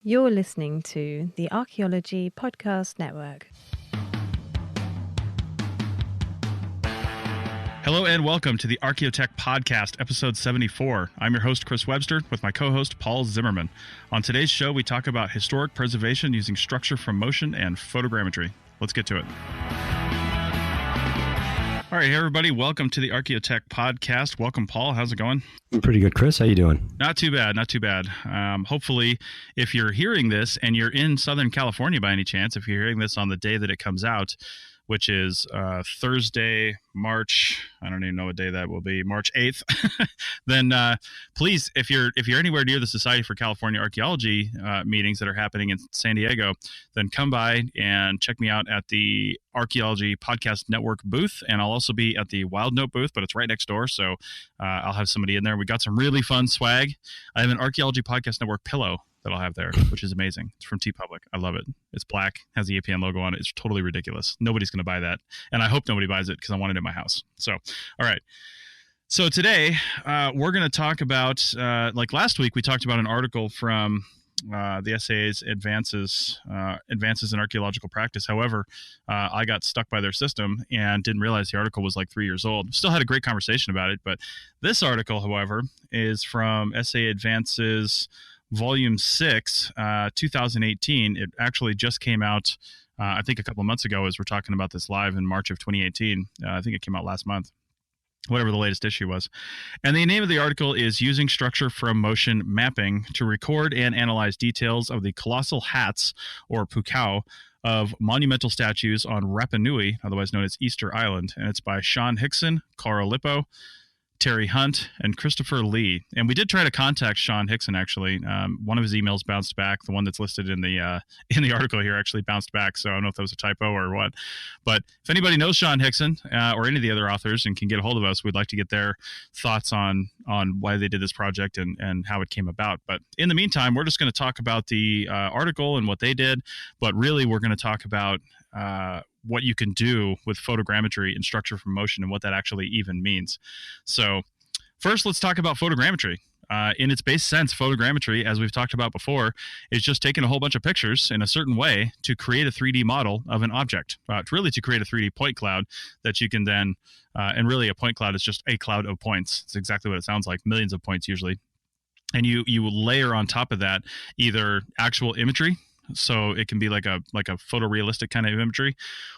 You're listening to the Archaeology Podcast Network. Hello and welcome to the Archaeotech Podcast, episode 74. I'm your host, Chris Webster, with my co-host, Paul Zimmerman. On today's show, we talk about historic preservation using structure from motion and photogrammetry. Let's get to it. All right, hey everybody, welcome to the Archaeotech Podcast. Welcome, Paul. How's it going? I'm pretty good, Chris. How you doing? Not too bad, not too bad. Hopefully, if you're hearing this and you're in Southern California by any chance, if you're hearing this on the day that it comes out, which is Thursday, March, I don't even know what day that will be, March 8th, then please, if you're anywhere near the Society for California Archaeology meetings that are happening in San Diego, then come by and check me out at the Archaeology Podcast Network booth, and I'll also be at the Wild Note booth, but it's right next door, so I'll have somebody in there. We got some really fun swag. I have an Archaeology Podcast Network pillow that I'll have there, which is amazing. It's from TeePublic. I love it. It's black, has the APN logo on it. It's totally ridiculous. Nobody's going to buy that, and I hope nobody buys it because I want it in my house. So, all right. So today we're going to talk about, like last week, we talked about an article from the SAA's Advances in Archaeological Practice. However, I got stuck by their system and didn't realize the article was like 3 years old. Still had a great conversation about it, but this article, however, is from SAA Advances Volume 6, 2018. It actually just came out, I think, a couple of months ago, as we're talking about this live in March of 2018. I think it came out last month, whatever the latest issue was. And the name of the article is Using Structure from Motion Mapping to Record and Analyze Details of the Colossal Hats, or pukau, of monumental statues on Rapa Nui, otherwise known as Easter Island. And it's by Sean Hickson, Carl Lippo, Terry Hunt, and Christopher Lee. And we did try to contact Sean Hickson, actually. One of his emails bounced back. The one that's listed in the article here actually bounced back, so I don't know if that was a typo or what. But if anybody knows Sean Hickson or any of the other authors and can get a hold of us, we'd like to get their thoughts on why they did this project and how it came about. But in the meantime, we're just going to talk about the article and what they did, but really we're going to talk about what you can do with photogrammetry and structure from motion and what that actually even means. So first, let's talk about photogrammetry. In its base sense, photogrammetry, as we've talked about before, is just taking a whole bunch of pictures in a certain way to create a 3D model of an object. Really to create a 3D point cloud that you can then, and really a point cloud is just a cloud of points. It's exactly what it sounds like, millions of points usually. And you layer on top of that either actual imagery, so it can be like a photorealistic kind of imagery,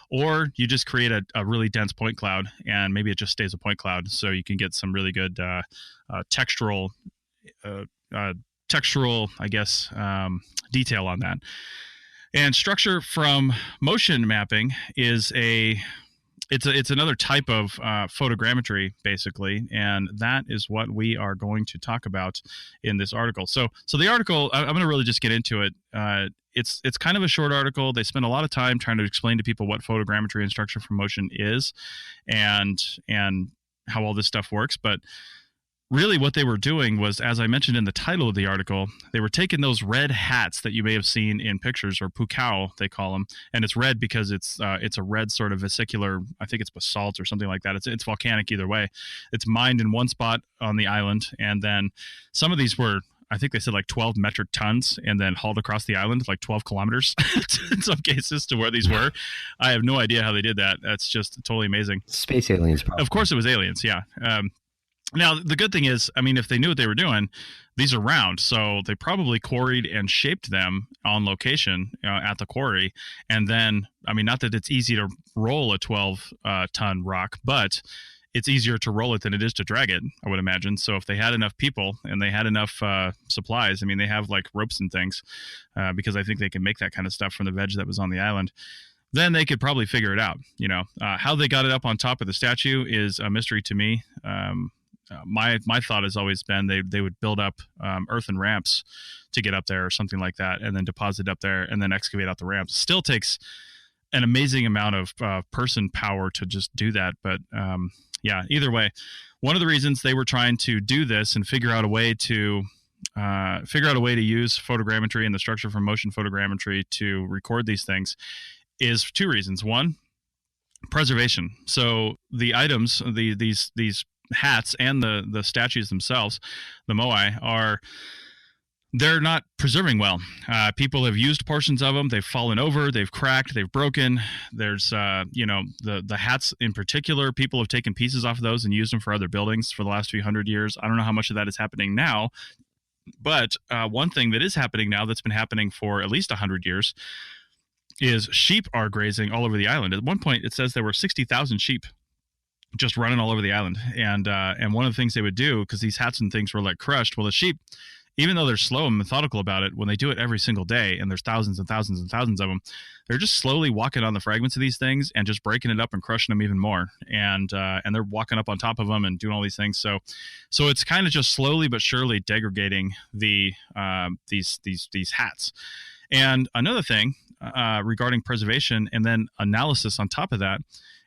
or you just create a really dense point cloud, and maybe it just stays a point cloud, so you can get some really good textural, I guess, detail on that. And structure from motion mapping is it's another type of photogrammetry, basically, and that is what we are going to talk about in this article. So the article, I'm going to really just get into it. It's kind of a short article. They spend a lot of time trying to explain to people what photogrammetry and structure from motion is, and how all this stuff works. But really what they were doing was, as I mentioned in the title of the article, they were taking those red hats that you may have seen in pictures, or pukau, they call them. And it's red because it's a red sort of vesicular, I think it's basalt or something like that. It's volcanic either way. It's mined in one spot on the island. And then some of these were, I think they said like 12 metric tons, and then hauled across the island like 12 kilometers in some cases to where these were. I have no idea how they did that. That's just totally amazing. Space aliens, probably. Of course it was aliens, yeah. Now, the good thing is, I mean, if they knew what they were doing, these are round, so they probably quarried and shaped them on location at the quarry. And then, I mean, not that it's easy to roll a 12-ton rock, but it's easier to roll it than it is to drag it, I would imagine. So if they had enough people and they had enough supplies, I mean, they have like ropes and things, because I think they can make that kind of stuff from the veg that was on the island, then they could probably figure it out. How they got it up on top of the statue is a mystery to me. My thought has always been they would build up earthen ramps to get up there or something like that, and then deposit up there and then excavate out the ramps. Still takes an amazing amount of person power to just do that. But yeah, either way, one of the reasons they were trying to do this and figure out a way to use photogrammetry and the structure from motion photogrammetry to record these things is two reasons. One, preservation. So the items, these hats and the statues themselves, the moai, are they're not preserving well. People have used portions of them. They've fallen over. They've cracked. They've broken. There's, the hats in particular. People have taken pieces off of those and used them for other buildings for the last few hundred years. I don't know how much of that is happening now, but one thing that is happening now that's been happening for at least 100 years is sheep are grazing all over the island. At one point, it says there were 60,000 sheep just running all over the island. And one of the things they would do, because these hats and things were like crushed, well, the sheep, even though they're slow and methodical about it, when they do it every single day, and there's thousands and thousands and thousands of them, they're just slowly walking on the fragments of these things and just breaking it up and crushing them even more. And they're walking up on top of them and doing all these things. So it's kind of just slowly but surely degrading these hats. And another thing regarding preservation and then analysis on top of that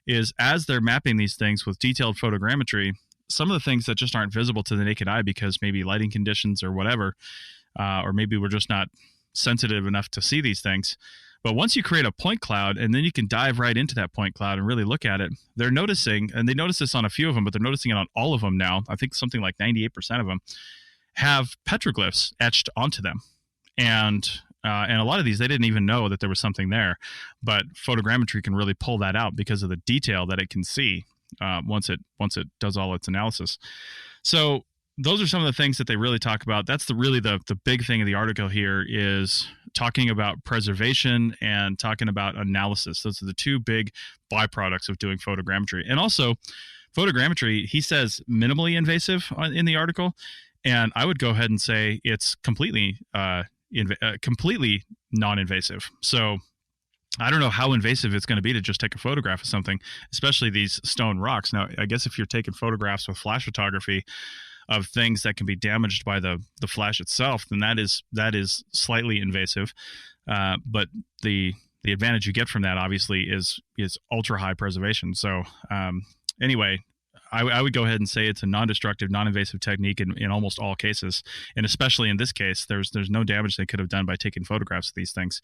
is, as they're mapping these things with detailed photogrammetry, some of the things that just aren't visible to the naked eye because maybe lighting conditions or whatever, or maybe we're just not sensitive enough to see these things. But once you create a point cloud and then you can dive right into that point cloud and really look at it, they're noticing, and they notice this on a few of them, but they're noticing it on all of them now. I think something like 98% of them have petroglyphs etched onto them. And a lot of these, they didn't even know that there was something there, but photogrammetry can really pull that out because of the detail that it can see once it does all its analysis. So those are some of the things that they really talk about. That's the big thing of the article here, is talking about preservation and talking about analysis. Those are the two big byproducts of doing photogrammetry. And also photogrammetry, he says minimally invasive in the article. And I would go ahead and say it's completely non-invasive. So I don't know how invasive it's going to be to just take a photograph of something, especially these stone rocks. Now, I guess if you're taking photographs with flash photography of things that can be damaged by the flash itself, then that is slightly invasive. But the advantage you get from that, obviously, is ultra high preservation. So anyway, I would go ahead and say it's a non-destructive, non-invasive technique in almost all cases. And especially in this case, there's no damage they could have done by taking photographs of these things.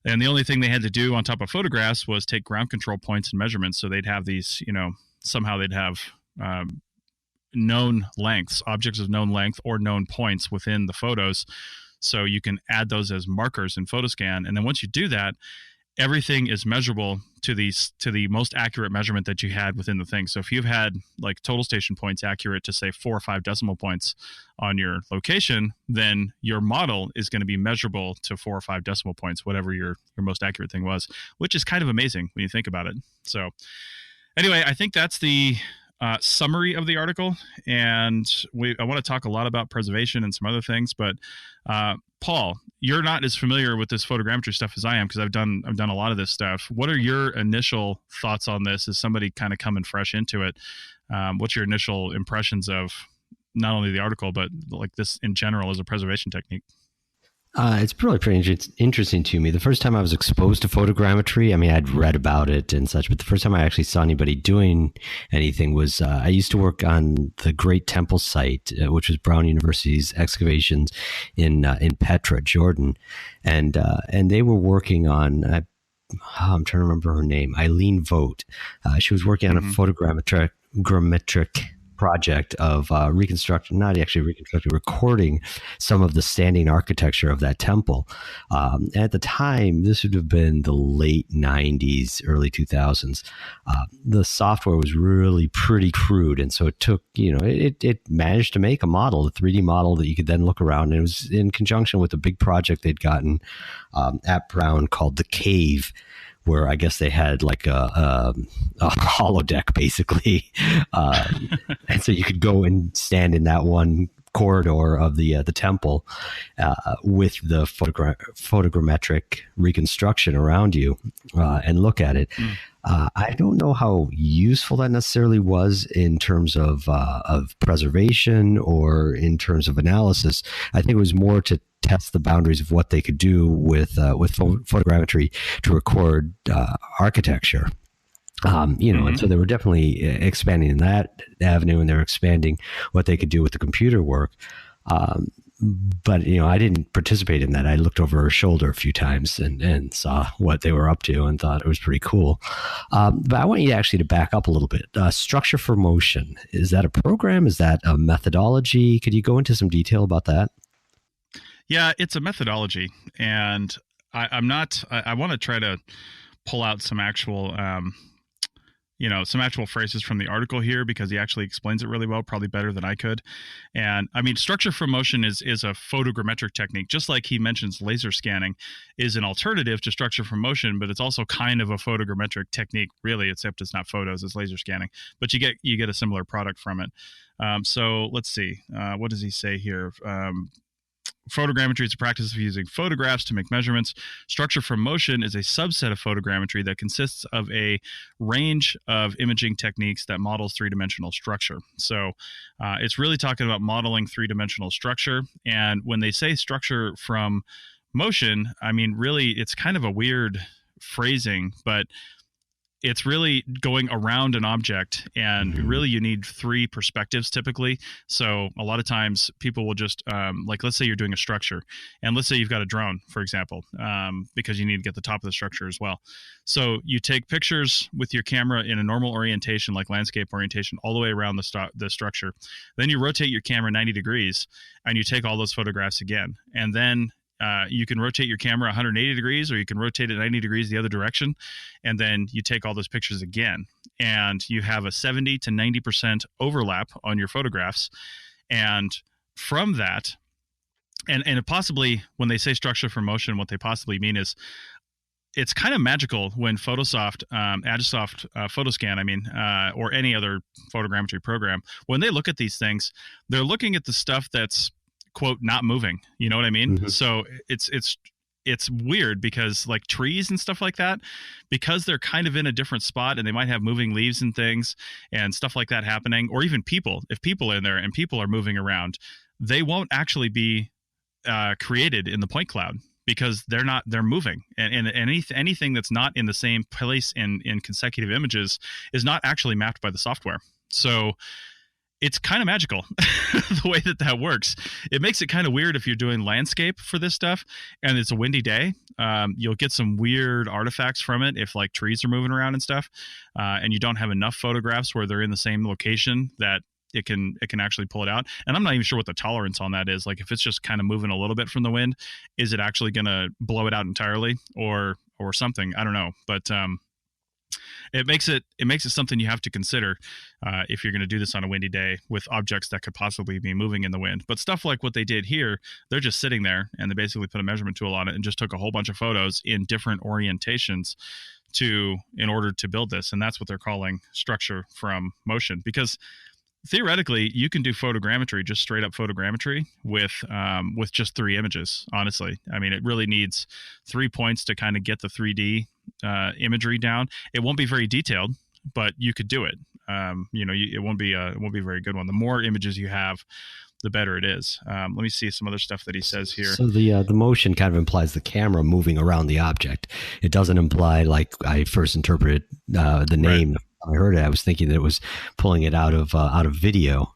And the only thing they had to do on top of photographs was take ground control points and measurements. So they'd have these, somehow they'd have known lengths, objects of known length or known points within the photos. So you can add those as markers in Photoscan. And then once you do that, everything is measurable to the most accurate measurement that you had within the thing. So if you've had like total station points accurate to say 4 or 5 decimal points on your location, then your model is going to be measurable to 4 or 5 decimal points, whatever your most accurate thing was, which is kind of amazing when you think about it. So anyway, I think that's the summary of the article. And I want to talk a lot about preservation and some other things, but Paul, you're not as familiar with this photogrammetry stuff as I am, because I've done a lot of this stuff. What are your initial thoughts on this as somebody kind of coming fresh into it? What's your initial impressions of not only the article, but like this in general as a preservation technique? It's really pretty interesting to me. The first time I was exposed to photogrammetry, I mean, I'd read about it and such, but the first time I actually saw anybody doing anything was I used to work on the Great Temple site, which was Brown University's excavations in Petra, Jordan, and they were working on. I'm trying to remember her name, Eileen Vogt. She was working on a photogrammetric project of recording some of the standing architecture of that temple. At the time, this would have been the late 90s, early 2000s. The software was really pretty crude, and so it took, it managed to make a model, a 3D model that you could then look around, and it was in conjunction with a big project they'd gotten at Brown called The Cave, where I guess they had like a holodeck, basically. And so you could go and stand in that one corridor of the temple with the photogrammetric reconstruction around you and look at it. I don't know how useful that necessarily was in terms of preservation or in terms of analysis. I think it was more to test the boundaries of what they could do with photogrammetry to record architecture. And so they were definitely expanding in that avenue, and they were expanding what they could do with the computer work. But I didn't participate in that. I looked over her shoulder a few times and saw what they were up to and thought it was pretty cool. But I want you actually to back up a little bit. Structure for motion, is that a program? Is that a methodology? Could you go into some detail about that? Yeah, it's a methodology, and I'm not. I want to try to pull out some actual, some actual phrases from the article here because he actually explains it really well, probably better than I could. And I mean, structure from motion is a photogrammetric technique, just like he mentions laser scanning is an alternative to structure from motion, but it's also kind of a photogrammetric technique, really, except it's not photos, it's laser scanning. But you get a similar product from it. So let's see, what does he say here? Photogrammetry is a practice of using photographs to make measurements. Structure from motion is a subset of photogrammetry that consists of a range of imaging techniques that models three-dimensional structure. So it's really talking about modeling three-dimensional structure. And when they say structure from motion, I mean, really, it's kind of a weird phrasing, but it's really going around an object, and really you need three perspectives typically. So a lot of times people will just like, let's say you're doing a structure, and let's say you've got a drone, for example, because you need to get the top of the structure as well. So you take pictures with your camera in a normal orientation, like landscape orientation, all the way around the structure. Then you rotate your camera 90 degrees and you take all those photographs again. And then you can rotate your camera 180 degrees, or you can rotate it 90 degrees the other direction, and then you take all those pictures again, and you have a 70 to 90% overlap on your photographs. And from that, and possibly when they say structure from motion, what they possibly mean is it's kind of magical when Photosoft, Agisoft Photoscan, or any other photogrammetry program, when they look at these things, they're looking at the stuff that's, quote, not moving. You know what I mean? Mm-hmm. So it's weird because like trees and stuff like that, because they're kind of in a different spot and they might have moving leaves and things and stuff like that happening, or even people, if people are in there and people are moving around, they won't actually be created in the point cloud because they're moving. And anything that's not in the same place in consecutive images is not actually mapped by the software. So it's kind of magical the way that works. It makes it kind of weird if you're doing landscape for this stuff and it's a windy day. You'll get some weird artifacts from it if like trees are moving around and stuff, and you don't have enough photographs where they're in the same location that it can actually pull it out. And I'm not even sure what the tolerance on that is. Like if it's just kind of moving a little bit from the wind, is it actually going to blow it out entirely or something? I don't know. But it makes it something you have to consider if you're going to do this on a windy day with objects that could possibly be moving in the wind. But stuff like what they did here, they're just sitting there and they basically put a measurement tool on it and just took a whole bunch of photos in different orientations in order to build this. And that's what they're calling structure from motion, because theoretically you can do photogrammetry, just straight up photogrammetry with just 3 images. Honestly, I mean, it really needs 3 points to kind of get the 3D imagery down. It won't be very detailed, but you could do it. It won't be a very good one. The more images you have, the better it is. Let me see some other stuff that he says here. So the motion kind of implies the camera moving around the object. It doesn't imply, like I first interpreted the name. Right. I heard it, I was thinking that it was pulling it out of video,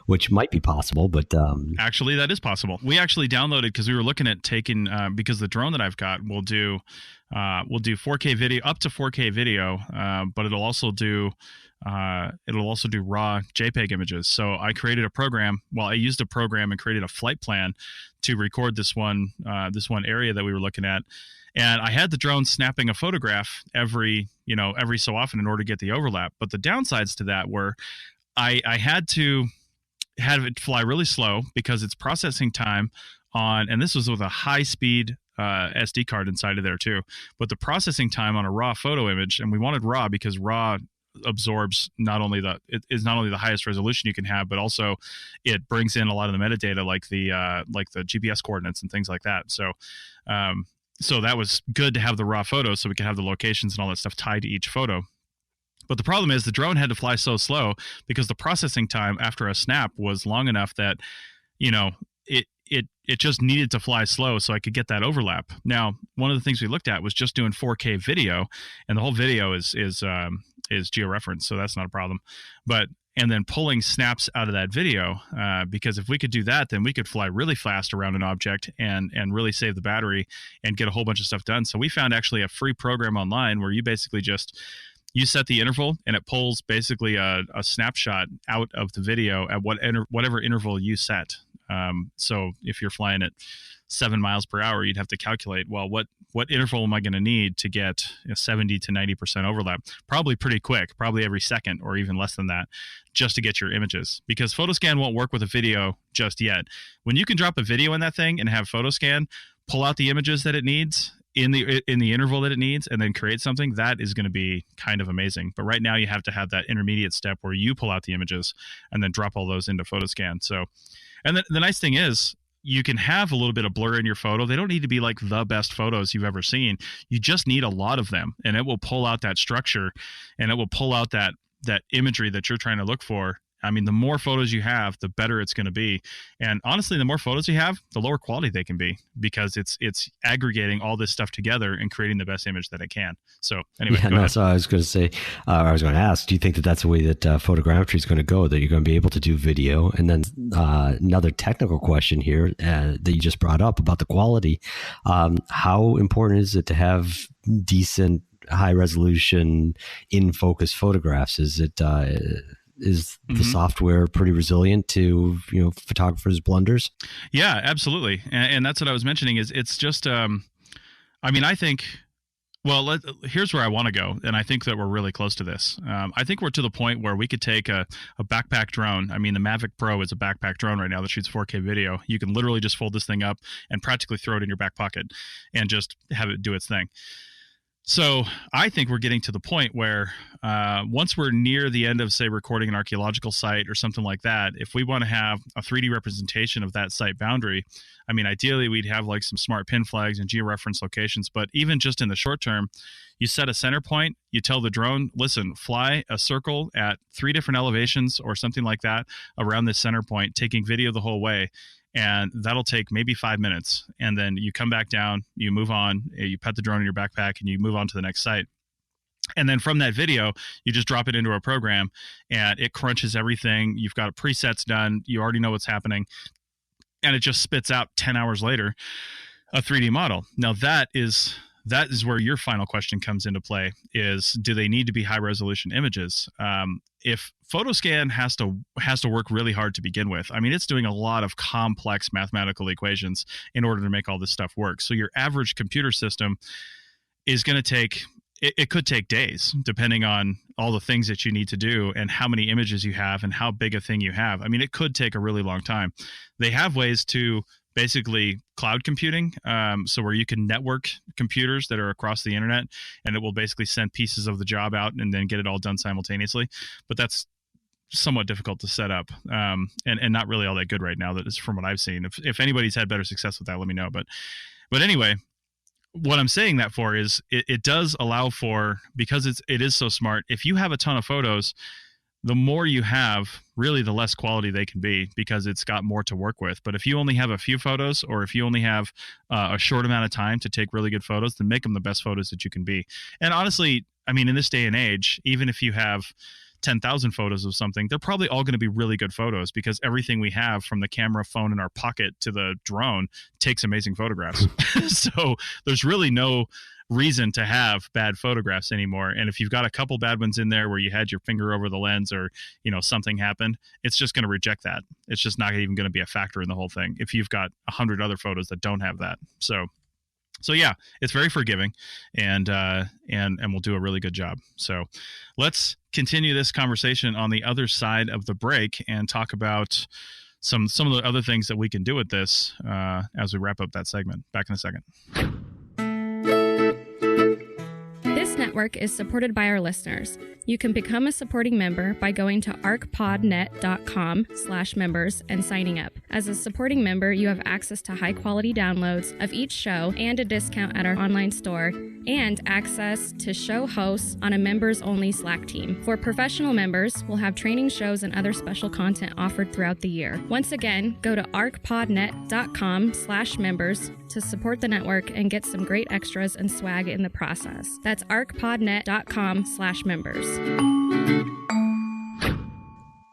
which might be possible, but actually that is possible. We actually downloaded because we were looking at taking because the drone that I've got will do 4K video, up to 4K video, but it'll also do raw JPEG images. So I created a program. Well, I used a program and created a flight plan to record this one area that we were looking at. And I had the drone snapping a photograph every so often in order to get the overlap. But the downsides to that were I had to have it fly really slow because its processing time and this was with a high speed SD card inside of there too. But the processing time on a raw photo image, and we wanted raw because raw absorbs it is not only the highest resolution you can have, but also it brings in a lot of the metadata like the GPS coordinates and things like that. So that was good to have the raw photos so we could have the locations and all that stuff tied to each photo. But the problem is the drone had to fly so slow because the processing time after a snap was long enough that, it just needed to fly slow so I could get that overlap. Now, one of the things we looked at was just doing 4K video, and the whole video is georeferenced, so that's not a problem. And then pulling snaps out of that video, because if we could do that, then we could fly really fast around an object and really save the battery and get a whole bunch of stuff done. So we found actually a free program online where you basically you set the interval and it pulls basically a snapshot out of the video at whatever interval you set. So if you're flying at 7 miles per hour, you'd have to calculate, well, what interval am I going to need to get 70 to 90% overlap? Probably pretty quick, probably every second or even less than that, just to get your images, because Photoscan won't work with a video just yet. When you can drop a video in that thing and have Photoscan pull out the images that it needs in the interval that it needs and then create something, that is going to be kind of amazing. But right now you have to have that intermediate step where you pull out the images and then drop all those into Photoscan. So, and the nice thing is, you can have a little bit of blur in your photo. They don't need to be like the best photos you've ever seen. You just need a lot of them, and it will pull out that structure, and it will pull out that imagery that you're trying to look for. I mean, the more photos you have, the better it's going to be. And honestly, the more photos you have, the lower quality they can be, because it's aggregating all this stuff together and creating the best image that it can. So anyway, yeah, no, so I was going to say, I was going to ask, do you think that that's the way that photogrammetry is going to go, that you're going to be able to do video? And then another technical question here that you just brought up about the quality. How important is it to have decent, high resolution, in focus photographs? Is it is the software pretty resilient to photographers' blunders? Yeah, absolutely, and that's what I was mentioning. Is it's just, I mean, I think. Well, here's where I want to go, and I think that we're really close to this. I think we're to the point where we could take a backpack drone. I mean, the Mavic Pro is a backpack drone right now that shoots 4K video. You can literally just fold this thing up and practically throw it in your back pocket and just have it do its thing. So I think we're getting to the point where once we're near the end of, say, recording an archaeological site or something like that, if we want to have a 3D representation of that site boundary, I mean, ideally we'd have like some smart pin flags and georeference locations. But even just in the short term, you set a center point, you tell the drone, listen, fly a circle at 3 different elevations or something like that around this center point, taking video the whole way. And that'll take maybe 5 minutes. And then you come back down, you move on, you put the drone in your backpack, and you move on to the next site. And then from that video, you just drop it into a program, and it crunches everything. You've got presets done. You already know what's happening. And it just spits out 10 hours later a 3D model. Now, that is where your final question comes into play, is do they need to be high resolution images? If Photoscan has to work really hard to begin with, I mean, it's doing a lot of complex mathematical equations in order to make all this stuff work. So your average computer system is going to take, it could take days, depending on all the things that you need to do and how many images you have and how big a thing you have. I mean, it could take a really long time. They have ways to basically cloud computing, so where you can network computers that are across the internet, and it will basically send pieces of the job out and then get it all done simultaneously. But that's somewhat difficult to set up, and not really all that good right now. That is from what I've seen. If anybody's had better success with that, let me know. But anyway, what I'm saying that for is it does allow for, because it is so smart. If you have a ton of photos, the more you have, really the less quality they can be, because it's got more to work with. But if you only have a few photos, or if you only have a short amount of time to take really good photos, then make them the best photos that you can be. And honestly, I mean, in this day and age, even if you have 10,000 photos of something, they're probably all going to be really good photos, because everything we have, from the camera, phone in our pocket to the drone, takes amazing photographs. So there's really no reason to have bad photographs anymore. And if you've got a couple bad ones in there where you had your finger over the lens, or something happened, it's just going to reject that. It's just not even going to be a factor in the whole thing if you've got 100 other photos that don't have that. So yeah, it's very forgiving, and we'll do a really good job. So let's continue this conversation on the other side of the break and talk about some of the other things that we can do with this as we wrap up that segment. Back in a second. This network is supported by our listeners. You can become a supporting member by going to arcpodnet.com/members and signing up. As a supporting member, you have access to high-quality downloads of each show and a discount at our online store, and access to show hosts on a members-only Slack team. For professional members, we'll have training shows and other special content offered throughout the year. Once again, go to arcpodnet.com/members to support the network and get some great extras and swag in the process. That's arcpodnet.com/members.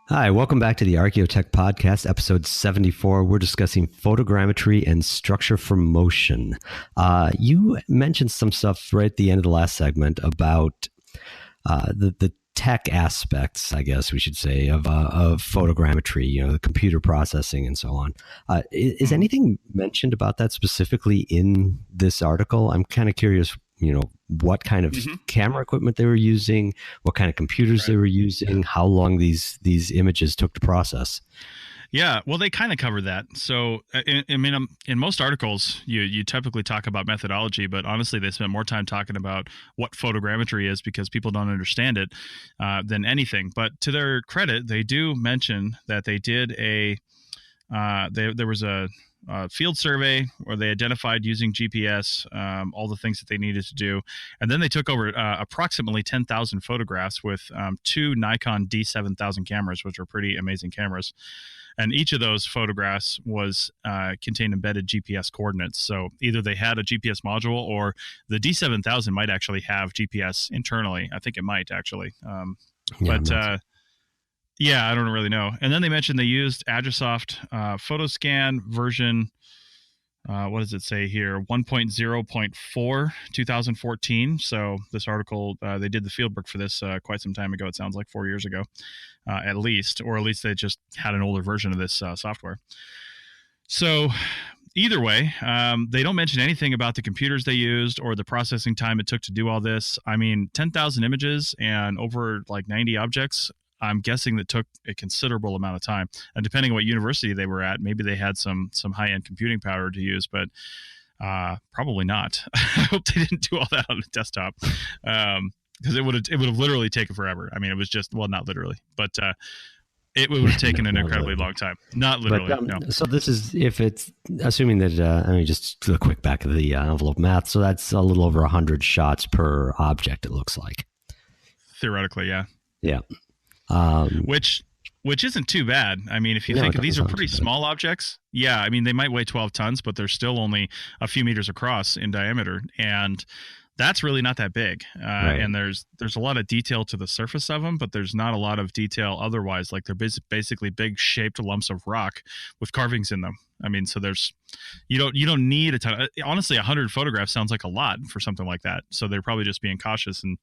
Hi, welcome back to the Archaeotech Podcast, episode 74. We're discussing photogrammetry and structure for motion. You mentioned some stuff right at the end of the last segment about the tech aspects, I guess we should say, of photogrammetry, the computer processing and so on. Is anything mentioned about that specifically in this article? I'm kind of curious, what kind of camera equipment they were using, what kind of computers they were using, how long these images took to process. Yeah, well, they kind of cover that. So, in most articles, you typically talk about methodology, but honestly, they spend more time talking about what photogrammetry is because people don't understand it than anything. But to their credit, they do mention that they did there was a field survey where they identified using GPS all the things that they needed to do, and then they took over approximately 10,000 photographs with 2 Nikon D7000 cameras, which are pretty amazing cameras. And each of those photographs was contained embedded GPS coordinates. So either they had a GPS module, or the D7000 might actually have GPS internally. I think it might actually. Yeah, I don't really know. And then they mentioned they used Agisoft Photoscan version, what does it say here? 1.0.4, 2014. So this article, they did the fieldwork for this quite some time ago. It sounds like 4 years ago, at least they just had an older version of this software. So either way, they don't mention anything about the computers they used or the processing time it took to do all this. I mean, 10,000 images and over like 90 objects, I'm guessing that took a considerable amount of time. And depending on what university they were at, maybe they had some high-end computing power to use, but probably not. I hope they didn't do all that on the desktop, because it would have literally taken forever. I mean, it was just, well, not literally, but it would have taken an incredibly long time. Not literally, no. So this is, if it's assuming that, just do a quick back of the envelope math. So that's a little over 100 shots per object, it looks like. Theoretically, yeah. Yeah. Which isn't too bad. I mean, if you think these are pretty small objects, yeah, I mean, they might weigh 12 tons, but they're still only a few meters across in diameter. And that's really not that big. Right. And there's a lot of detail to the surface of them, but there's not a lot of detail otherwise. Like they're basically big shaped lumps of rock with carvings in them. I mean, so you don't need a ton. Honestly, 100 photographs sounds like a lot for something like that. So they're probably just being cautious and,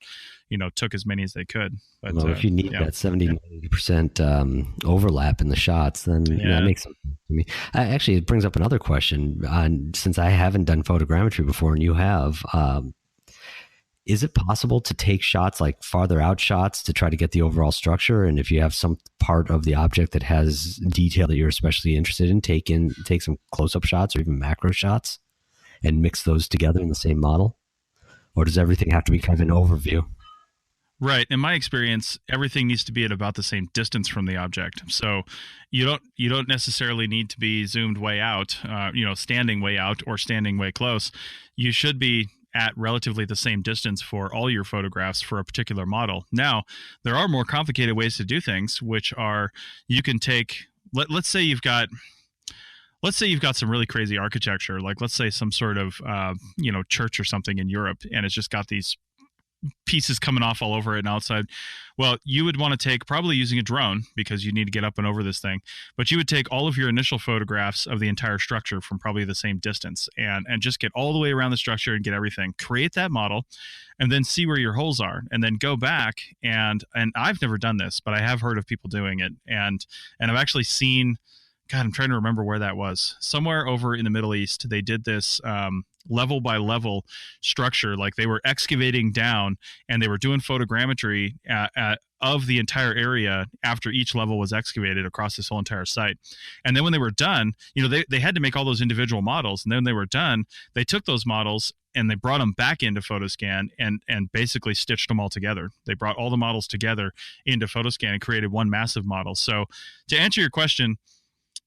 took as many as they could. But if you need that 70% overlap in the shots, then that makes sense to me. Actually, it brings up another question. Since I haven't done photogrammetry before and you have, is it possible to take shots, like farther out shots, to try to get the overall structure? And if you have some part of the object that has detail that you're especially interested in, take some close-up shots or even macro shots and mix those together in the same model? Or does everything have to be kind of an overview? Right. In my experience, everything needs to be at about the same distance from the object. So you don't necessarily need to be zoomed way out, standing way out or standing way close. You should be at relatively the same distance for all your photographs for a particular model. Now, there are more complicated ways to do things, which are you can take, let's say you've got some really crazy architecture, like let's say some sort of church or something in Europe, and it's just got these pieces coming off all over it and outside. Well, you would want to take, probably using a drone, because you need to get up and over this thing, but you would take all of your initial photographs of the entire structure from probably the same distance and just get all the way around the structure and get everything, create that model, and then see where your holes are, and then go back and I've never done this, but I have heard of people doing it, and I've actually seen, God, I'm trying to remember where that was. Somewhere over in the Middle East, they did this level by level structure. Like they were excavating down and they were doing photogrammetry of the entire area after each level was excavated across this whole entire site. And then when they were done, they had to make all those individual models. And then they were done, they took those models and they brought them back into Photoscan and basically stitched them all together. They brought all the models together into Photoscan and created one massive model. So to answer your question,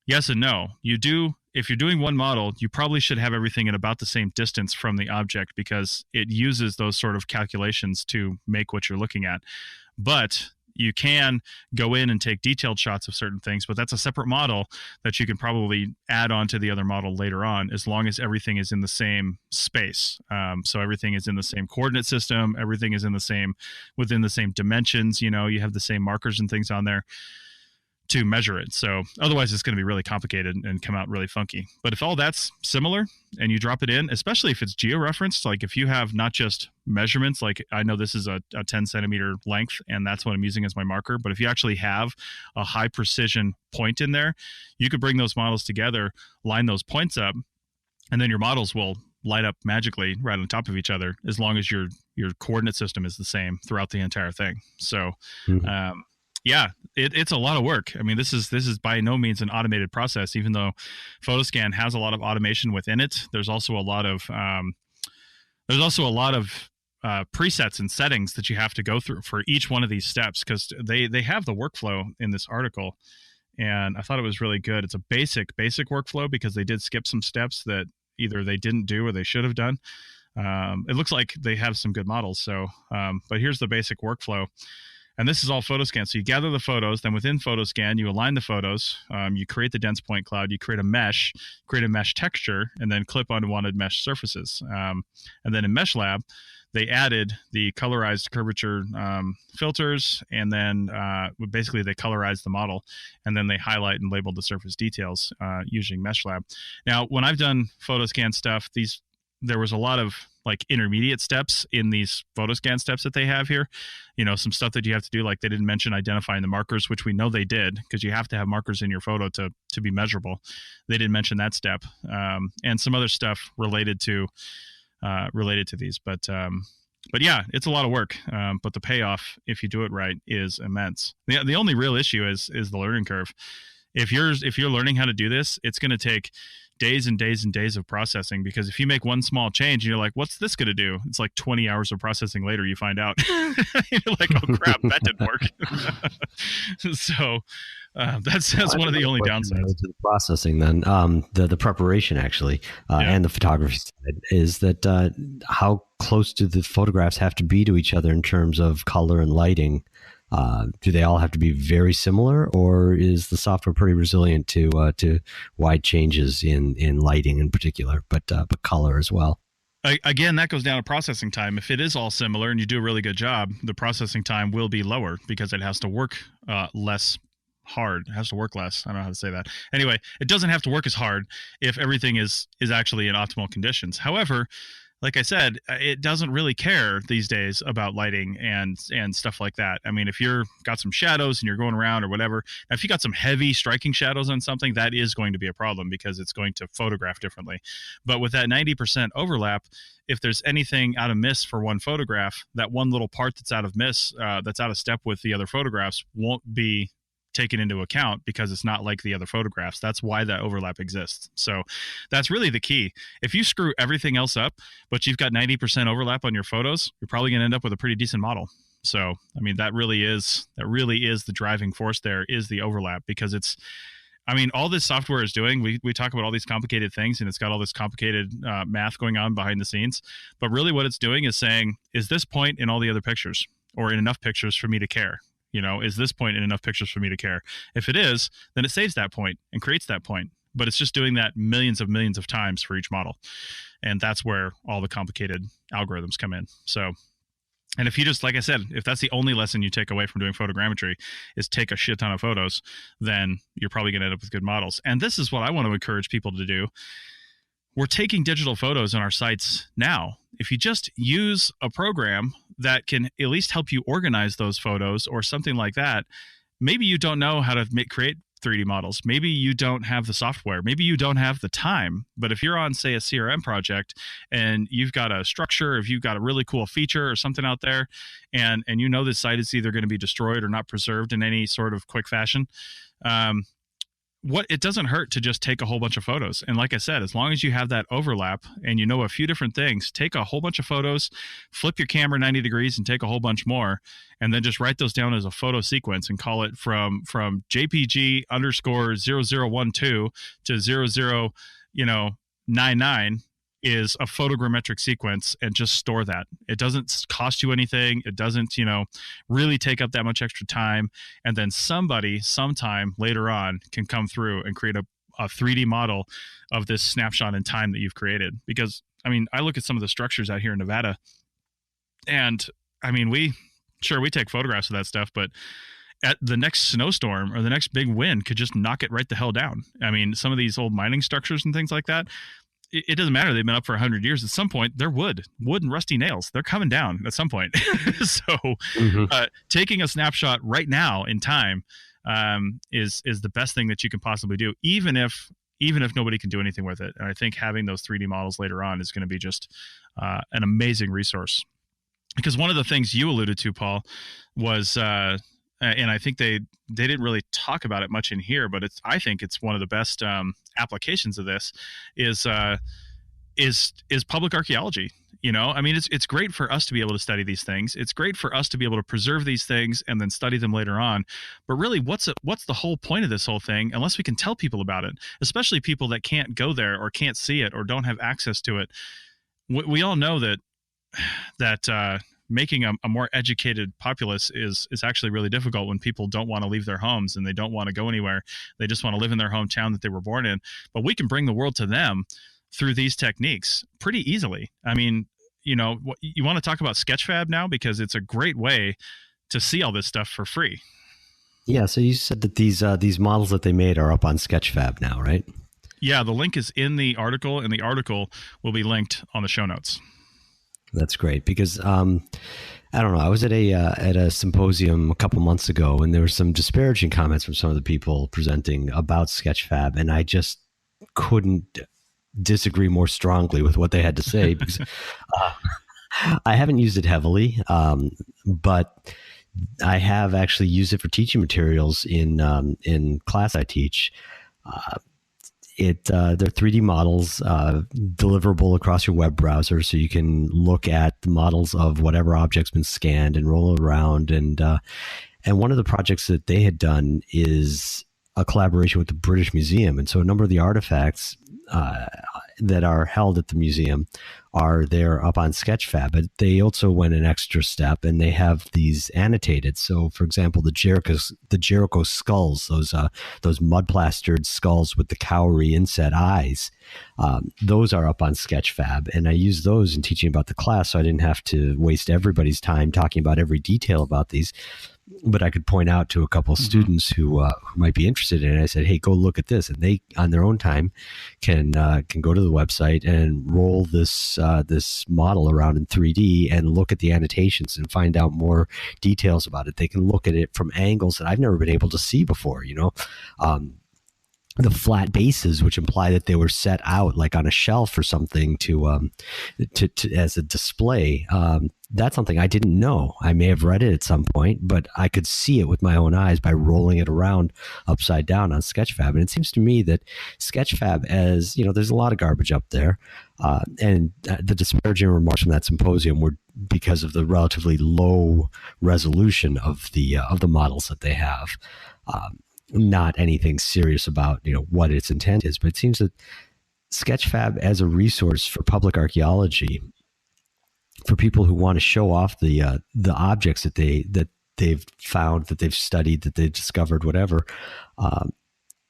yes and no. You do, if you're doing one model, you probably should have everything at about the same distance from the object because it uses those sort of calculations to make what you're looking at. But you can go in and take detailed shots of certain things, but that's a separate model that you can probably add on to the other model later on, as long as everything is in the same space. So everything is in the same coordinate system. Everything is within the same dimensions. You have the same markers and things on there. to measure it. So otherwise it's going to be really complicated and come out really funky. But if all that's similar and you drop it in, especially if it's georeferenced, like if you have not just measurements, like I know this is a 10 centimeter length and that's what I'm using as my marker. But if you actually have a high precision point in there, you could bring those models together, line those points up, and then your models will light up magically right on top of each other as long as your coordinate system is the same throughout the entire thing. So, yeah, it's a lot of work. I mean, this is by no means an automated process, even though Photoscan has a lot of automation within it. There's also a lot of presets and settings that you have to go through for each one of these steps, because they have the workflow in this article, and I thought it was really good. It's a basic workflow because they did skip some steps that either they didn't do or they should have done. It looks like they have some good models. So, but here's the basic workflow. And this is all Photoscan. So you gather the photos, then within Photoscan, you align the photos, you create the dense point cloud, you create a mesh texture, and then clip onto wanted mesh surfaces. And then in Mesh Lab, they added the colorized curvature filters, and then basically they colorized the model, and then they highlight and label the surface details using Mesh Lab. Now, when I've done Photoscan stuff, there was a lot of like intermediate steps in these Photoscan steps that they have here. You know, some stuff that you have to do, like they didn't mention identifying the markers, which we know they did because you have to have markers in your photo to be measurable. They didn't mention that step, and some other stuff related to these. But yeah, it's a lot of work. But the payoff, if you do it right, is immense. The only real issue is the learning curve. If you're learning how to do this, it's going to take days and days and days of processing, because if you make one small change and you're like, what's this going to do? It's like 20 hours of processing later, you find out. You're like, oh crap, that didn't work. So that's one of the only downsides. To the processing then, the preparation actually, and the photography side is that how close do the photographs have to be to each other in terms of color and lighting? Do they all have to be very similar, or is the software pretty resilient to wide changes in lighting in particular, but color as well? Again, that goes down to processing time. If it is all similar and you do a really good job, the processing time will be lower because it has to work less hard. It has to work less. I don't know how to say that. Anyway, it doesn't have to work as hard if everything is actually in optimal conditions. However, like I said, it doesn't really care these days about lighting and stuff like that. I mean, if you're got some shadows and you're going around or whatever, now if you got some heavy striking shadows on something, that is going to be a problem because it's going to photograph differently. But with that 90% overlap, if there's anything out of miss for one photograph, that one little part that's out of miss, that's out of step with the other photographs, won't be taken into account because it's not like the other photographs. That's why that overlap exists. So that's really the key. If you screw everything else up, but you've got 90% overlap on your photos, you're probably going to end up with a pretty decent model. So, I mean, that really is the driving force there, is the overlap, because all this software is doing, we talk about all these complicated things and it's got all this complicated math going on behind the scenes. But really what it's doing is saying, is this point in all the other pictures or in enough pictures for me to care? You know, is this point in enough pictures for me to care? If it is, then it saves that point and creates that point. But it's just doing that millions of times for each model. And that's where all the complicated algorithms come in. So, and if you just, like I said, if that's the only lesson you take away from doing photogrammetry is take a shit ton of photos, then you're probably going to end up with good models. And this is what I want to encourage people to do. We're taking digital photos on our sites now. If you just use a program that can at least help you organize those photos or something like that, maybe you don't know how to create 3D models. Maybe you don't have the software. Maybe you don't have the time. But if you're on, say, a CRM project and you've got a structure, if you've got a really cool feature or something out there, and you know this site is either going to be destroyed or not preserved in any sort of quick fashion, it doesn't hurt to just take a whole bunch of photos. And like I said, as long as you have that overlap and you know a few different things, take a whole bunch of photos, flip your camera 90 degrees and take a whole bunch more, and then just write those down as a photo sequence and call it from JPG _0012 to 0099 is a photogrammetric sequence, and just store that. It doesn't cost you anything. It doesn't, really take up that much extra time. And then somebody sometime later on can come through and create a 3D model of this snapshot in time that you've created. Because, I look at some of the structures out here in Nevada, and we take photographs of that stuff, but at the next snowstorm or the next big wind could just knock it right the hell down. I mean, some of these old mining structures and things like that, it doesn't matter. They've been up for 100 years. At some point, they're wood and rusty nails. They're coming down at some point. So taking a snapshot right now in time is the best thing that you can possibly do, even if nobody can do anything with it. And I think having those 3D models later on is going to be just an amazing resource. Because one of the things you alluded to, Paul, was and I think they didn't really talk about it much in here, but I think it's one of the best applications of this is public archaeology. You know, I mean, it's great for us to be able to study these things. It's great for us to be able to preserve these things and then study them later on. But really, what's the whole point of this whole thing unless we can tell people about it, especially people that can't go there or can't see it or don't have access to it? We all know that making a more educated populace is actually really difficult when people don't want to leave their homes and they don't want to go anywhere. They just want to live in their hometown that they were born in. But we can bring the world to them through these techniques pretty easily. I mean, you know, you want to talk about Sketchfab now because it's a great way to see all this stuff for free. Yeah. So you said that these models that they made are up on Sketchfab now, right? Yeah. The link is in the article, and the article will be linked on the show notes. That's great because I don't know. I was at a symposium a couple months ago, and there were some disparaging comments from some of the people presenting about Sketchfab, and I just couldn't disagree more strongly with what they had to say because I haven't used it heavily, but I have actually used it for teaching materials in class I teach. They're 3D models deliverable across your web browser, so you can look at the models of whatever object's been scanned and roll it around. And one of the projects that they had done is a collaboration with the British Museum, and so a number of the artifacts that are held at the museum are there up on Sketchfab, but they also went an extra step and they have these annotated. So, for example, the Jericho skulls, those mud plastered skulls with the cowrie inset eyes, those are up on Sketchfab, and I use those in teaching about the class, so I didn't have to waste everybody's time talking about every detail about these. But I could point out to a couple of students who might be interested in it. I said, "Hey, go look at this," and they, on their own time, can go to the website and roll this model around in 3D and look at the annotations and find out more details about it. They can look at it from angles that I've never been able to see before. You know, the flat bases, which imply that they were set out like on a shelf or something to as a display. That's something I didn't know. I may have read it at some point, but I could see it with my own eyes by rolling it around upside down on Sketchfab. And it seems to me that Sketchfab, as you know, there's a lot of garbage up there, and the disparaging remarks from that symposium were because of the relatively low resolution of the models that they have. Not anything serious about, you know, what its intent is, but it seems that Sketchfab as a resource for public archaeology, for people who want to show off the objects that they've found, that they've studied, that they've discovered, whatever,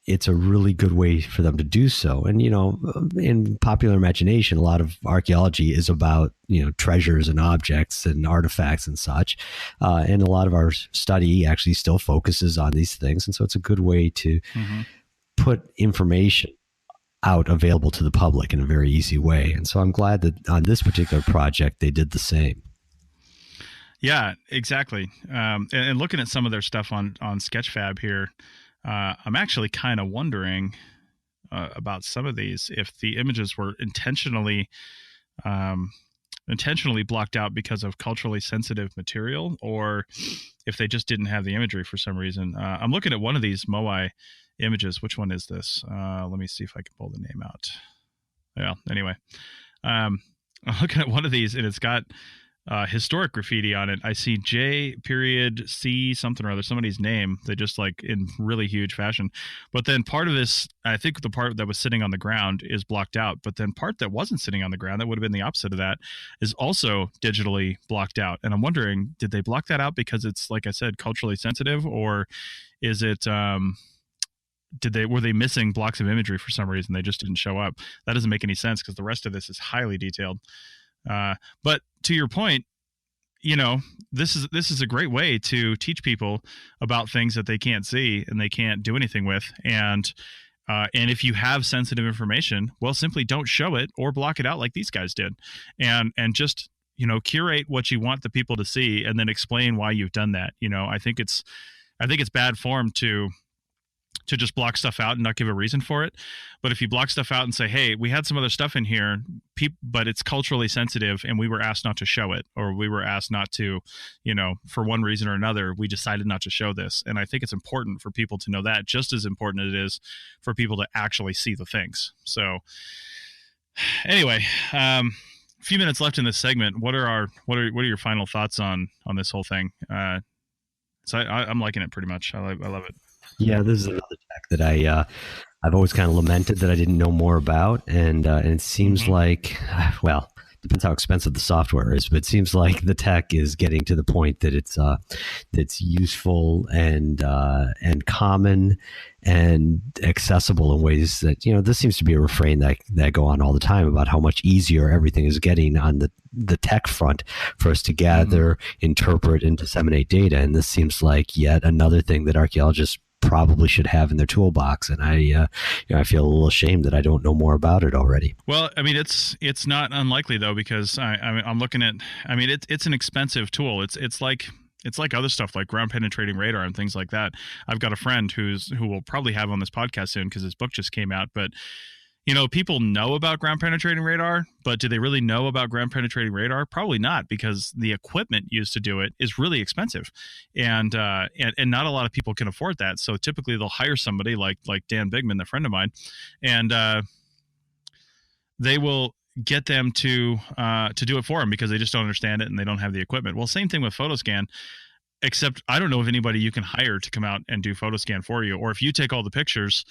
it's a really good way for them to do so. And, you know, in popular imagination, a lot of archaeology is about, you know, treasures and objects and artifacts and such. And a lot of our study actually still focuses on these things. And so it's a good way to put information out available to the public in a very easy way. And so I'm glad that on this particular project, they did the same. Yeah, exactly. And looking at some of their stuff on Sketchfab here, I'm actually kind of wondering about some of these, if the images were intentionally blocked out because of culturally sensitive material, or if they just didn't have the imagery for some reason. I'm looking at one of these Moai images. Which one is this? Let me see if I can pull the name out. Yeah, anyway. I'm looking at one of these, and it's got historic graffiti on it. I see J.C. something or other, somebody's name. They just like in really huge fashion. But then part of this, I think the part that was sitting on the ground is blocked out. But then part that wasn't sitting on the ground, that would have been the opposite of that, is also digitally blocked out. And I'm wondering, did they block that out because it's, like I said, culturally sensitive, or is it were they missing blocks of imagery for some reason? They just didn't show up. That doesn't make any sense because the rest of this is highly detailed. But to your point, this is a great way to teach people about things that they can't see and they can't do anything with. And if you have sensitive information, well, simply don't show it or block it out like these guys did, and just curate what you want the people to see, and then explain why you've done that. I think it's bad form to just block stuff out and not give a reason for it. But if you block stuff out and say, hey, we had some other stuff in here, but it's culturally sensitive and we were asked not to show it, or we were asked not to, for one reason or another, we decided not to show this. And I think it's important for people to know that, just as important as it is for people to actually see the things. So anyway, a few minutes left in this segment. What are your final thoughts on this whole thing? So I'm liking it pretty much. I love it. Yeah, this is another tech that I've always kind of lamented that I didn't know more about, and it seems like, well, depends how expensive the software is, but it seems like the tech is getting to the point that it's useful and common and accessible in ways that, this seems to be a refrain that go on all the time about how much easier everything is getting on the tech front for us to gather, interpret, and disseminate data. And this seems like yet another thing that archaeologists probably should have in their toolbox, and I feel a little ashamed that I don't know more about it already. Well, I mean, it's not unlikely though, because I'm looking at, it's an expensive tool. It's like other stuff like ground penetrating radar and things like that. I've got a friend who will probably have on this podcast soon because his book just came out, but people know about ground penetrating radar, but do they really know about ground penetrating radar? Probably not, because the equipment used to do it is really expensive, and not a lot of people can afford that. So typically they'll hire somebody like Dan Bigman, a friend of mine, and they will get them to do it for them because they just don't understand it and they don't have the equipment. Well, same thing with PhotoScan. Except I don't know of anybody you can hire to come out and do PhotoScan for you. Or if you take all the pictures,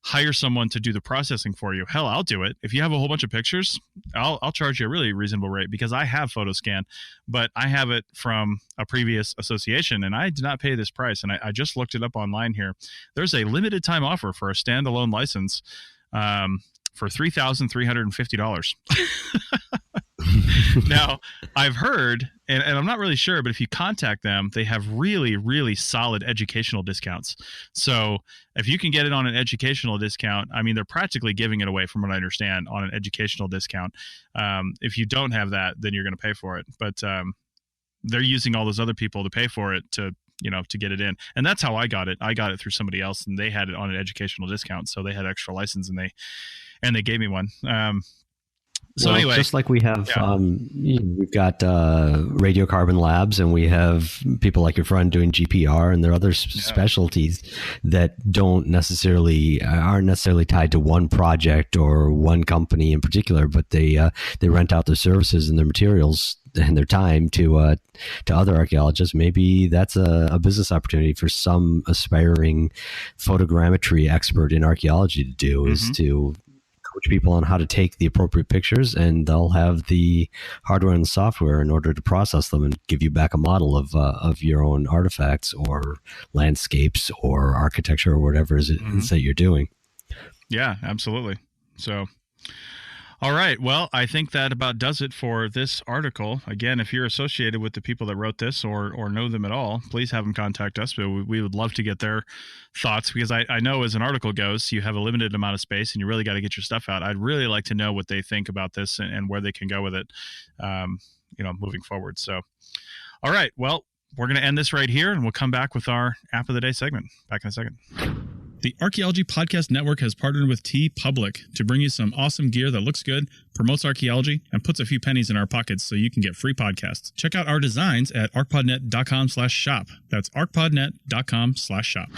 hire someone to do the processing for you. Hell, I'll do it. If you have a whole bunch of pictures, I'll charge you a really reasonable rate because I have PhotoScan, but I have it from a previous association and I did not pay this price. And I just looked it up online here. There's a limited time offer for a standalone license for $3,350. Now, I've heard, and I'm not really sure, but if you contact them, they have really, really solid educational discounts. So if you can get it on an educational discount, they're practically giving it away from what I understand on an educational discount. If you don't have that, then you're going to pay for it. But they're using all those other people to pay for it to get it in. And that's how I got it. I got it through somebody else and they had it on an educational discount. So they had extra license and they gave me one. So anyway, just like we have, we've got radiocarbon labs, and we have people like your friend doing GPR, and there are other specialties that aren't necessarily tied to one project or one company in particular, but they rent out their services and their materials and their time to other archaeologists. Maybe that's a business opportunity for some aspiring photogrammetry expert in archaeology to do, is to coach people on how to take the appropriate pictures, and they'll have the hardware and the software in order to process them and give you back a model of your own artifacts or landscapes or architecture or whatever it is that you're doing. Yeah, absolutely. So, all right. Well, I think that about does it for this article. Again, if you're associated with the people that wrote this or know them at all, please have them contact us. But we would love to get their thoughts, because I know as an article goes, you have a limited amount of space and you really got to get your stuff out. I'd really like to know what they think about this and where they can go with it, moving forward. So, all right. Well, we're going to end this right here and we'll come back with our App of the Day segment. Back in a second. The Archaeology Podcast Network has partnered with TeePublic to bring you some awesome gear that looks good, promotes archaeology, and puts a few pennies in our pockets so you can get free podcasts. Check out our designs at arcpodnet.com/shop. That's arcpodnet.com/shop.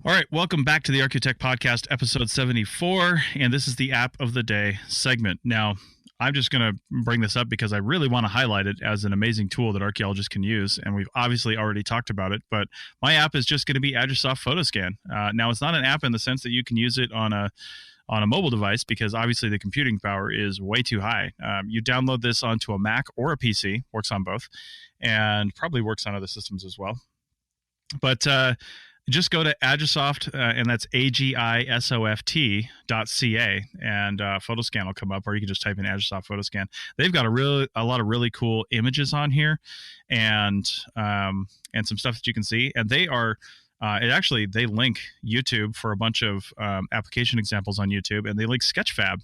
All right, welcome back to the Architect Podcast, episode 74, and this is the App of the Day segment. Now, I'm just going to bring this up because I really want to highlight it as an amazing tool that archaeologists can use, and we've obviously already talked about it, but my app is just going to be Agisoft Photoscan. Now, it's not an app in the sense that you can use it on a mobile device, because obviously the computing power is way too high. You download this onto a Mac or a PC, works on both, and probably works on other systems as well. But just go to Agisoft, and that's agisoft.ca, and Photoscan will come up, or you can just type in Agisoft Photoscan. They've got a lot of really cool images on here, and some stuff that you can see. And they are they link YouTube for a bunch of application examples on YouTube, and they link Sketchfab,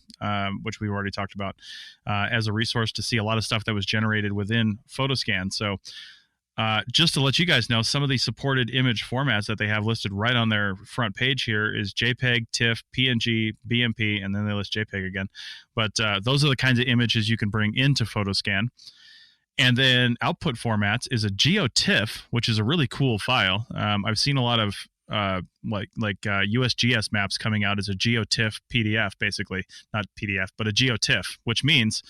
which we've already talked about, as a resource to see a lot of stuff that was generated within Photoscan. So just to let you guys know, some of the supported image formats that they have listed right on their front page here is JPEG, TIFF, PNG, BMP, and then they list JPEG again. But those are the kinds of images you can bring into Photoscan. And then output formats is a GeoTIFF, which is a really cool file. I've seen a lot of USGS maps coming out as a GeoTIFF PDF, basically. Not PDF, but a GeoTIFF, which means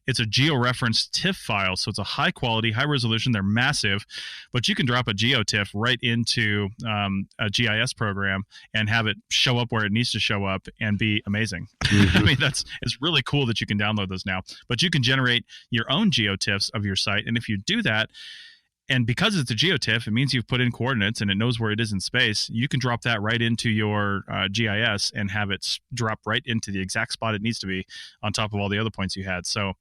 it's a georeferenced TIFF file, so it's a high quality, high resolution. They're massive, but you can drop a GeoTIFF right into a GIS program and have it show up where it needs to show up and be amazing. I mean, it's really cool that you can download those now. But you can generate your own GeoTIFFs of your site, and if you do that, and because it's a GeoTIFF, it means you've put in coordinates and it knows where it is in space. You can drop that right into your GIS and have it drop right into the exact spot it needs to be on top of all the other points you had. So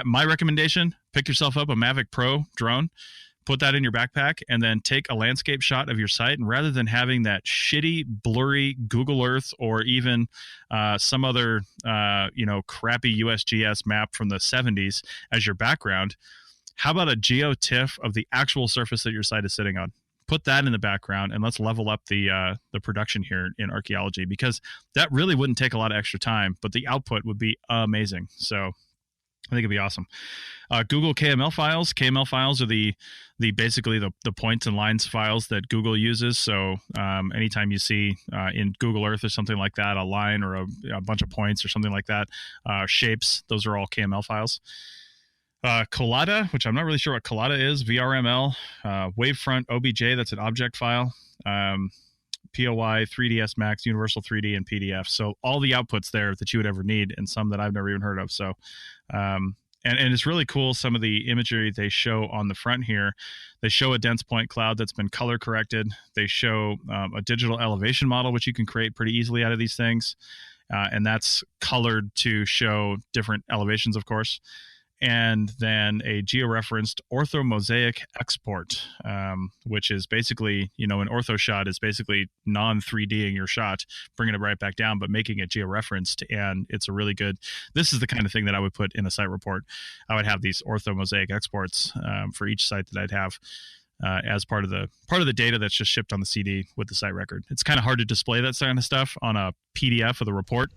my recommendation, pick yourself up a Mavic Pro drone, put that in your backpack, and then take a landscape shot of your site. And rather than having that shitty, blurry Google Earth or even some other crappy USGS map from the 70s as your background, how about a GeoTIFF of the actual surface that your site is sitting on? Put that in the background, and let's level up the production here in Archaeology, because that really wouldn't take a lot of extra time, but the output would be amazing. So I think it'd be awesome. Google KML files. KML files are the basically the points and lines files that Google uses. So anytime you see in Google Earth or something like that, a line or a bunch of points or something like that, shapes, those are all KML files. Collada, which I'm not really sure what Collada is, VRML, Wavefront OBJ, that's an object file, POI, 3ds Max, Universal 3D, and PDF. So all the outputs there that you would ever need, and some that I've never even heard of. So, and it's really cool, some of the imagery they show on the front here. They show a dense point cloud that's been color corrected. They show a digital elevation model, which you can create pretty easily out of these things. And that's colored to show different elevations, of course. And then a georeferenced orthomosaic export, which is basically, an ortho shot is basically non-3Ding your shot, bringing it right back down, but making it georeferenced. And it's a really good, this is the kind of thing that I would put in a site report. I would have these orthomosaic exports for each site that I'd have. As part of the data that's just shipped on the CD with the site record. It's kind of hard to display that kind of stuff on a PDF of the report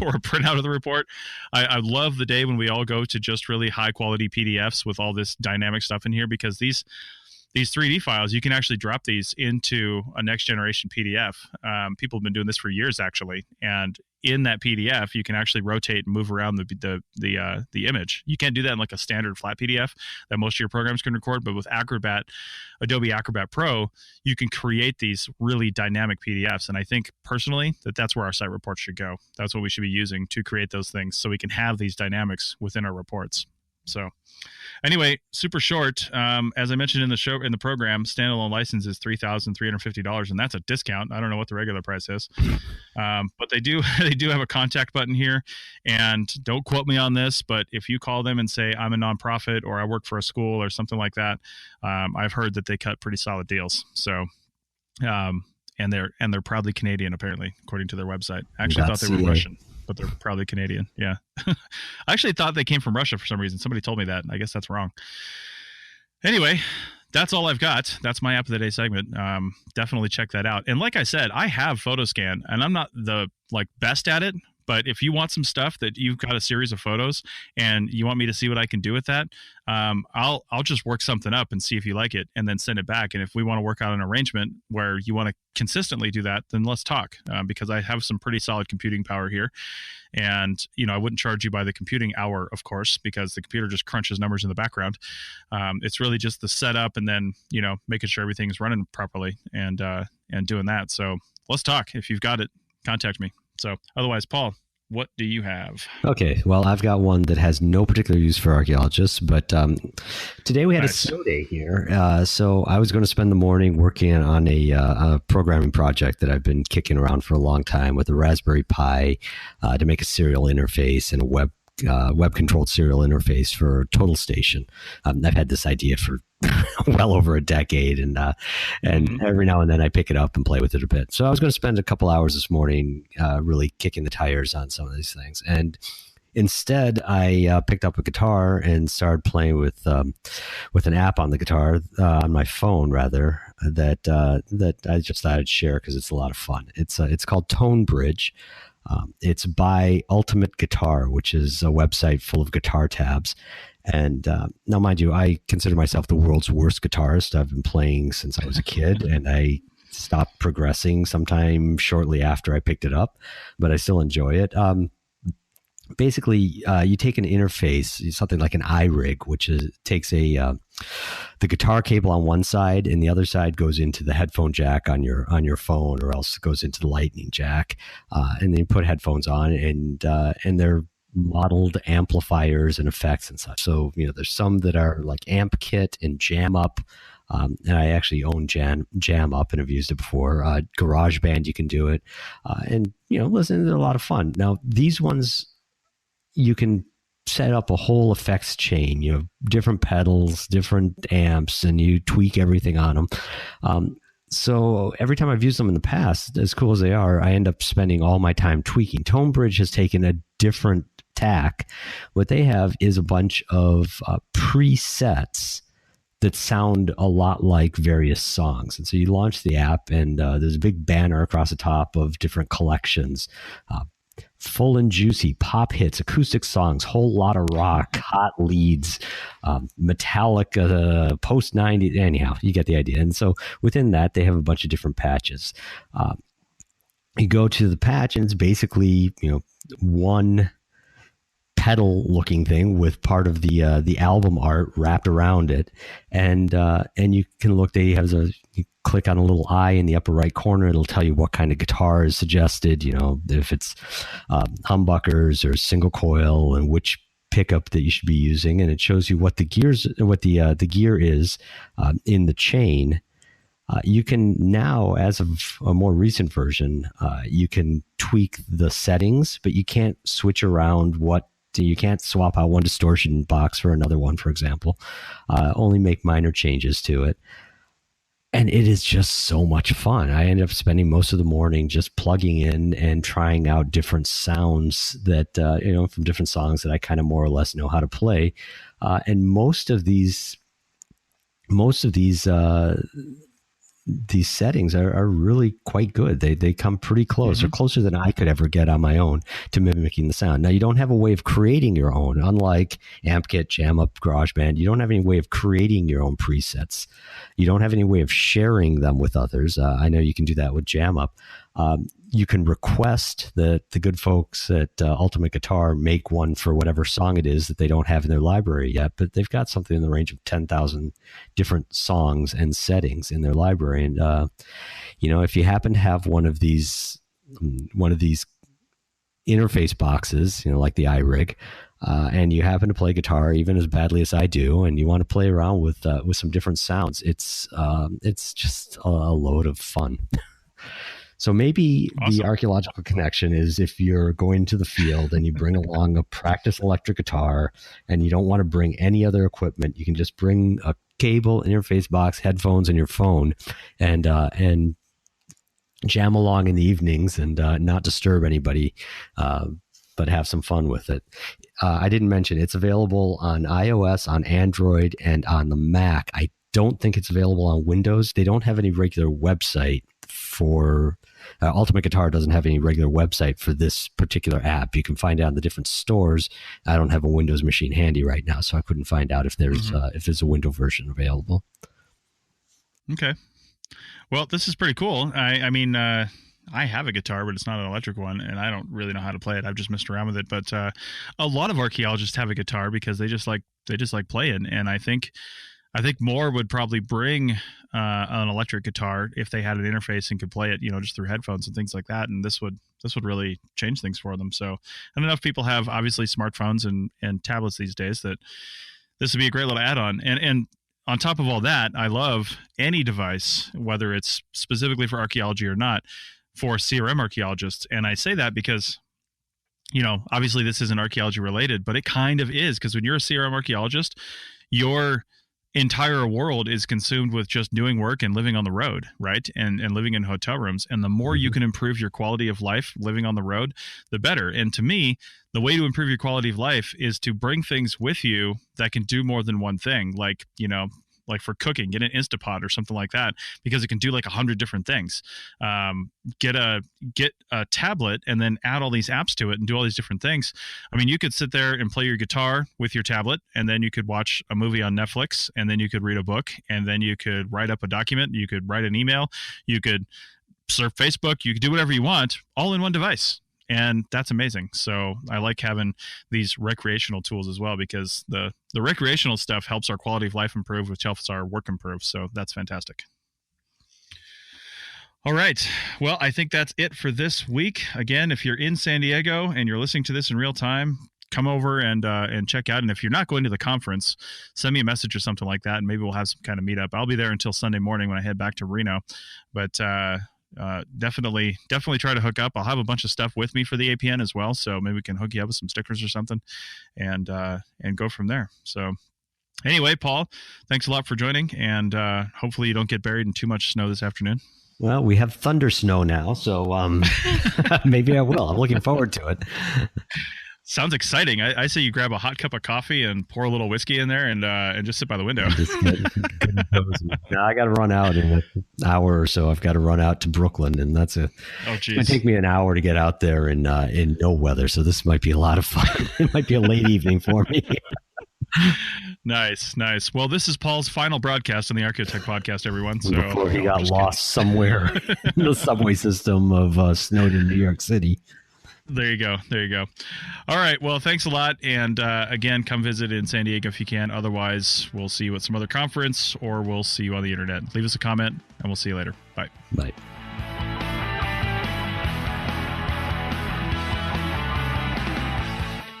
or a printout of the report. I love the day when we all go to just really high quality PDFs with all this dynamic stuff in here, because these 3D files, you can actually drop these into a next generation PDF. People have been doing this for years, actually, and in that PDF, you can actually rotate and move around the image. You can't do that in like a standard flat PDF that most of your programs can record, but with Adobe Acrobat Pro, you can create these really dynamic PDFs. And I think personally that's where our site reports should go. That's what we should be using to create those things, so we can have these dynamics within our reports. So anyway, super short. As I mentioned in the program, standalone license is $3,350, and that's a discount. I don't know what the regular price is, but they do have a contact button here. And don't quote me on this, but if you call them and say I'm a nonprofit or I work for a school or something like that, I've heard that they cut pretty solid deals. So. And they're proudly Canadian, apparently, according to their website. I actually thought they were Russian, but they're proudly Canadian. Yeah. I actually thought they came from Russia for some reason. Somebody told me that. I guess that's wrong. Anyway, that's all I've got. That's my app of the day segment. Definitely check that out. And like I said, I have Photoscan, and I'm not the best at it. But if you want some stuff that you've got a series of photos and you want me to see what I can do with that, I'll just work something up and see if you like it, and then send it back. And if we want to work out an arrangement where you want to consistently do that, then let's talk, because I have some pretty solid computing power here. And, I wouldn't charge you by the computing hour, of course, because the computer just crunches numbers in the background. It's really just the setup and then, making sure everything's running properly and doing that. So let's talk. If you've got it, contact me. So otherwise, Paul, what do you have? Okay, well, I've got one that has no particular use for archaeologists, but today we had a Nice. snow day here, so I was going to spend the morning working on a programming project that I've been kicking around for a long time with a Raspberry Pi to make a serial interface and a web-controlled serial interface for Total Station. I've had this idea for well over a decade, and every now and then I pick it up and play with it a bit. So I was going to spend a couple hours this morning really kicking the tires on some of these things, and instead I picked up a guitar and started playing with an app on the guitar on my phone rather that I just thought I'd share because it's a lot of fun. It's called Tone Bridge. It's by Ultimate Guitar, which is a website full of guitar tabs. And now, mind you, I consider myself the world's worst guitarist. I've been playing since I was a kid, and I stopped progressing sometime shortly after I picked it up, but I still enjoy it. Basically, you take an interface, something like an iRig, which takes the guitar cable on one side, and the other side goes into the headphone jack on your phone, or else it goes into the lightning jack, and then you put headphones on, and they're modeled amplifiers and effects and such. So there's some that are like Amp Kit and Jam Up. And I actually own Jam Up and have used it before. GarageBand, you can do it, and listen, they're a lot of fun. Now these ones, you can set up a whole effects chain, different pedals, different amps, and you tweak everything on them. So every time I've used them in the past, as cool as they are, I end up spending all my time tweaking. Tone Bridge has taken a different tack. What they have is a bunch of presets that sound a lot like various songs. And so you launch the app, and there's a big banner across the top of different collections. Full and juicy, pop hits, acoustic songs, whole lot of rock, hot leads, Metallica, post-90s. Anyhow, you get the idea. And so within that, they have a bunch of different patches. You go to the patch, and it's basically one pedal looking thing with part of the album art wrapped around it, and you can look. You click on a little eye in the upper right corner. It'll tell you what kind of guitar is suggested. If it's humbuckers or single coil, and which pickup that you should be using, and it shows you what the gear is in the chain. You can now, as of a more recent version, you can tweak the settings, but you can't switch around you can't swap out one distortion box for another one, for example. Only make minor changes to it. And it is just so much fun. I ended up spending most of the morning just plugging in and trying out different sounds that, from different songs that I kind of more or less know how to play. And most of these settings are really quite good. They come pretty close, or closer than I could ever get on my own to mimicking the sound. Now, you don't have a way of creating your own, unlike AmpKit, Jam Up, GarageBand. You don't have any way of creating your own presets. You don't have any way of sharing them with others. I know you can do that with Jam Up. You can request that the good folks at Ultimate Guitar make one for whatever song it is that they don't have in their library yet, but they've got something in the range of 10,000 different songs and settings in their library. And, if you happen to have one of these interface boxes, like the iRig, and you happen to play guitar even as badly as I do, and you want to play around with some different sounds, it's just a load of fun. So maybe Awesome. The archaeological connection is if you're going to the field and you bring along a practice electric guitar and you don't want to bring any other equipment, you can just bring a cable, interface box, headphones, and your phone, and jam along in the evenings and not disturb anybody, but have some fun with it. I didn't mention it's available on iOS, on Android, and on the Mac. I don't think it's available on Windows. They don't have any regular website for Ultimate Guitar doesn't have any regular website for this particular app. You can find out in the different stores. I don't have a Windows machine handy right now, so I couldn't find out if there's a Windows version available. Okay. Well, this is pretty cool. I mean, I have a guitar, but it's not an electric one, and I don't really know how to play it. I've just messed around with it. But a lot of archaeologists have a guitar because they just like playing. And I think I think more would probably bring an electric guitar if they had an interface and could play it, just through headphones and things like that. And this would really change things for them. So I don't know if people have obviously smartphones and tablets these days that this would be a great little add-on. And on top of all that, I love any device, whether it's specifically for archaeology or not, for CRM archaeologists. And I say that because, obviously this isn't archaeology related, but it kind of is, because when you're a CRM archaeologist, your entire world is consumed with just doing work and living on the road, right? And living in hotel rooms. And the more you can improve your quality of life living on the road, the better. And to me, the way to improve your quality of life is to bring things with you that can do more than one thing. Like for cooking, get an Instapot or something like that, because it can do like 100 different things. Get a tablet and then add all these apps to it and do all these different things. I mean, you could sit there and play your guitar with your tablet, and then you could watch a movie on Netflix, and then you could read a book, and then you could write up a document, you could write an email, you could surf Facebook, you could do whatever you want, all in one device. And that's amazing. So I like having these recreational tools as well, because the recreational stuff helps our quality of life improve, which helps our work improve. So that's fantastic. All right. Well, I think that's it for this week. Again, if you're in San Diego and you're listening to this in real time, come over and check out. And if you're not going to the conference, send me a message or something like that, and maybe we'll have some kind of meetup. I'll be there until Sunday morning when I head back to Reno. But definitely try to hook up. I'll have a bunch of stuff with me for the APN as well, so maybe we can hook you up with some stickers or something, and go from there. So anyway, Paul, thanks a lot for joining, and hopefully you don't get buried in too much snow this afternoon. Well, we have thunder snow now, so maybe I will. I'm looking forward to it. Sounds exciting. I say you grab a hot cup of coffee and pour a little whiskey in there and just sit by the window. Now I got to run out in an hour or so. I've got to run out to Brooklyn, and it's going to take me an hour to get out there in no weather. So this might be a lot of fun. It might be a late evening for me. Nice. Well, this is Paul's final broadcast on the Archaeotech podcast, everyone. So before he got lost somewhere in the subway system of Snowden, New York City. There you go. All right. Well, thanks a lot. And again, come visit in San Diego if you can. Otherwise, we'll see you at some other conference, or we'll see you on the internet. Leave us a comment, and we'll see you later. Bye. Bye.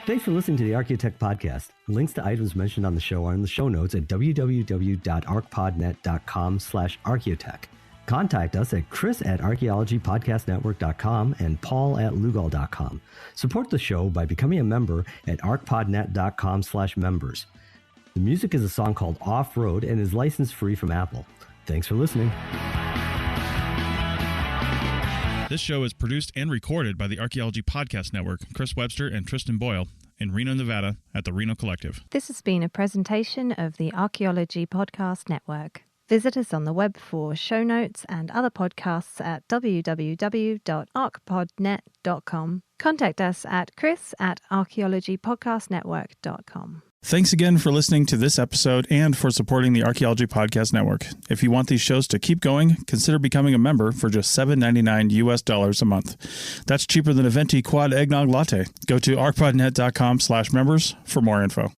Thanks for listening to the Archaeotech podcast. Links to items mentioned on the show are in the show notes at www.arcpodnet.com/archaeotech. Contact us at chris@archaeologypodcastnetwork.com and paul@lugal.com. Support the show by becoming a member at arcpodnet.com/members. The music is a song called Off Road and is license free from Apple. Thanks for listening. This show is produced and recorded by the Archaeology Podcast Network, Chris Webster and Tristan Boyle, in Reno, Nevada, at the Reno Collective. This has been a presentation of the Archaeology Podcast Network. Visit us on the web for show notes and other podcasts at www.arcpodnet.com. Contact us at chris@archaeologypodcastnetwork.com. Thanks again for listening to this episode and for supporting the Archaeology Podcast Network. If you want these shows to keep going, consider becoming a member for just $7.99 US a month. That's cheaper than a venti quad eggnog latte. Go to arcpodnet.com/members for more info.